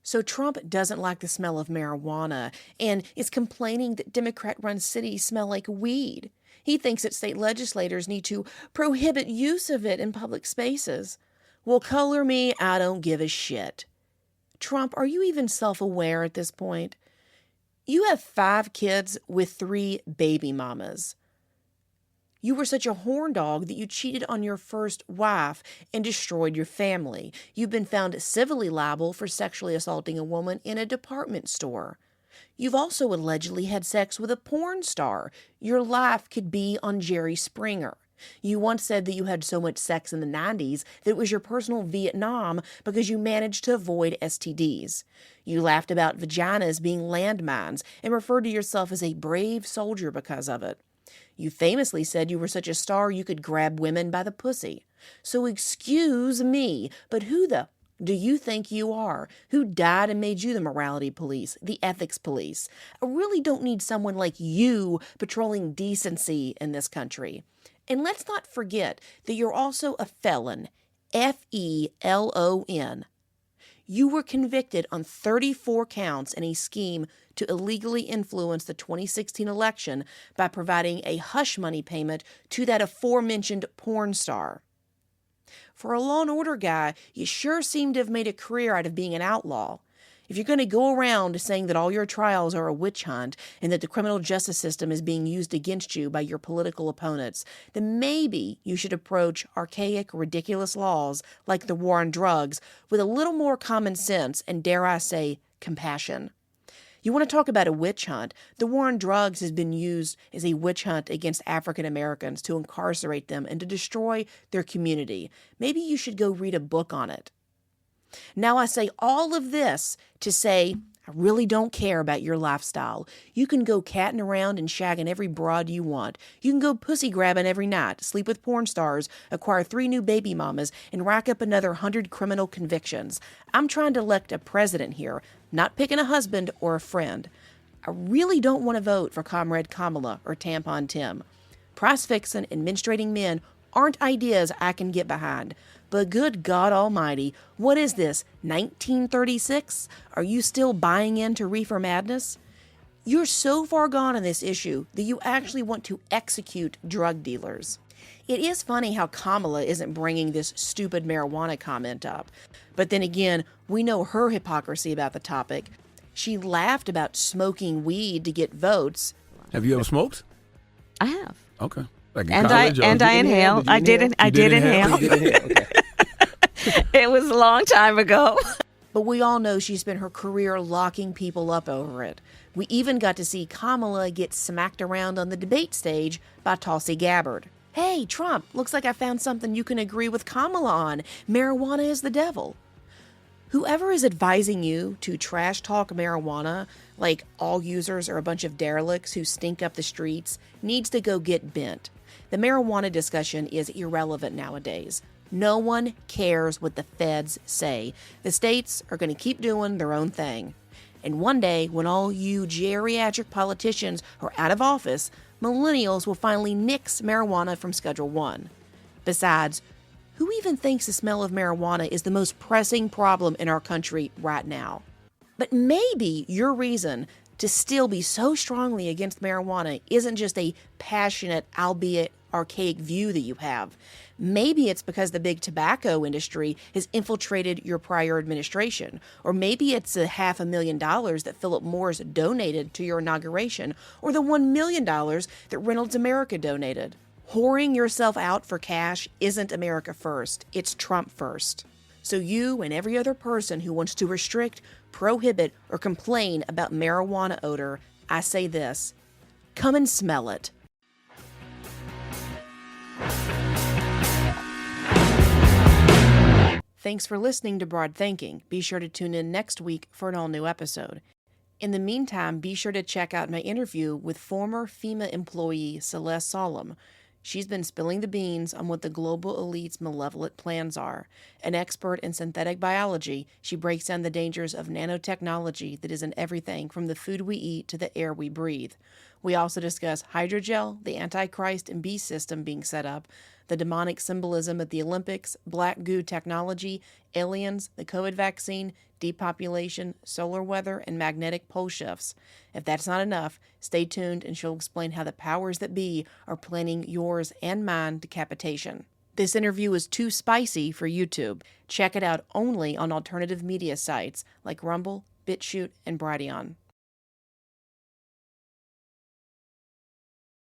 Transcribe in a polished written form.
So Trump doesn't like the smell of marijuana and is complaining that Democrat-run cities smell like weed. He thinks that state legislators need to prohibit use of it in public spaces. Well, color me, I don't give a shit. Trump, are you even self-aware at this point? You have 5 kids with 3 baby mamas. You were such a horndog that you cheated on your first wife and destroyed your family. You've been found civilly liable for sexually assaulting a woman in a department store. You've also allegedly had sex with a porn star. Your life could be on Jerry Springer. You once said that you had so much sex in the 90s that it was your personal Vietnam because you managed to avoid STDs. You laughed about vaginas being landmines and referred to yourself as a brave soldier because of it. You famously said you were such a star you could grab women by the pussy. So excuse me, but who the do you think you are? Who died and made you the morality police, the ethics police? I really don't need someone like you patrolling decency in this country. And let's not forget that you're also a felon, F-E-L-O-N. You were convicted on 34 counts in a scheme to illegally influence the 2016 election by providing a hush money payment to that aforementioned porn star. For a law and order guy, you sure seem to have made a career out of being an outlaw. If you're going to go around saying that all your trials are a witch hunt and that the criminal justice system is being used against you by your political opponents, then maybe you should approach archaic, ridiculous laws like the war on drugs with a little more common sense and, dare I say, compassion. You want to talk about a witch hunt? The war on drugs has been used as a witch hunt against African Americans to incarcerate them and to destroy their community. Maybe you should go read a book on it. Now, I say all of this to say I really don't care about your lifestyle. You can go catting around and shagging every broad you want. You can go pussy grabbing every night, sleep with porn stars, acquire 3 new baby mamas, and rack up another 100 criminal convictions. I'm trying to elect a president here, not picking a husband or a friend. I really don't want to vote for Comrade Kamala or Tampon Tim. Price fixing and menstruating men aren't ideas I can get behind. But good God Almighty, what is this, 1936? Are you still buying into reefer madness? You're so far gone on this issue that you actually want to execute drug dealers. It is funny how Kamala isn't bringing this stupid marijuana comment up. But then again, we know her hypocrisy about the topic. She laughed about smoking weed to get votes. Have you ever smoked? I have. Okay. Like And I inhale. I did inhale. Okay. It was a long time ago. But we all know she spent her career locking people up over it. We even got to see Kamala get smacked around on the debate stage by Tulsi Gabbard. Hey, Trump, looks like I found something you can agree with Kamala on. Marijuana is the devil. Whoever is advising you to trash talk marijuana, like all users are a bunch of derelicts who stink up the streets, needs to go get bent. The marijuana discussion is irrelevant nowadays. No one cares what the feds say. The states are going to keep doing their own thing. And one day, when all you geriatric politicians are out of office, millennials will finally nix marijuana from Schedule 1. Besides, who even thinks the smell of marijuana is the most pressing problem in our country right now? But maybe your reason to still be so strongly against marijuana isn't just a passionate, albeit archaic view that you have. Maybe it's because the big tobacco industry has infiltrated your prior administration. Or maybe it's the $500,000 that Philip Morris donated to your inauguration, or the $1 million that Reynolds America donated. Whoring yourself out for cash isn't America first, it's Trump first. So you and every other person who wants to restrict, prohibit, or complain about marijuana odor, I say this: come and smell it. Thanks for listening to Broad Thinking. Be sure to tune in next week for an all-new episode. In the meantime, be sure to check out my interview with former FEMA employee Celeste Solom. She's been spilling the beans on what the global elite's malevolent plans are. An expert in synthetic biology, she breaks down the dangers of nanotechnology that is in everything from the food we eat to the air we breathe. We also discuss hydrogel, the Antichrist and beast system being set up, the demonic symbolism of the Olympics, black goo technology, aliens, the COVID vaccine, depopulation, solar weather, and magnetic pole shifts. If that's not enough, stay tuned and she'll explain how the powers that be are planning yours and mine decapitation. This interview is too spicy for YouTube. Check it out only on alternative media sites like Rumble, BitChute, and Brighteon.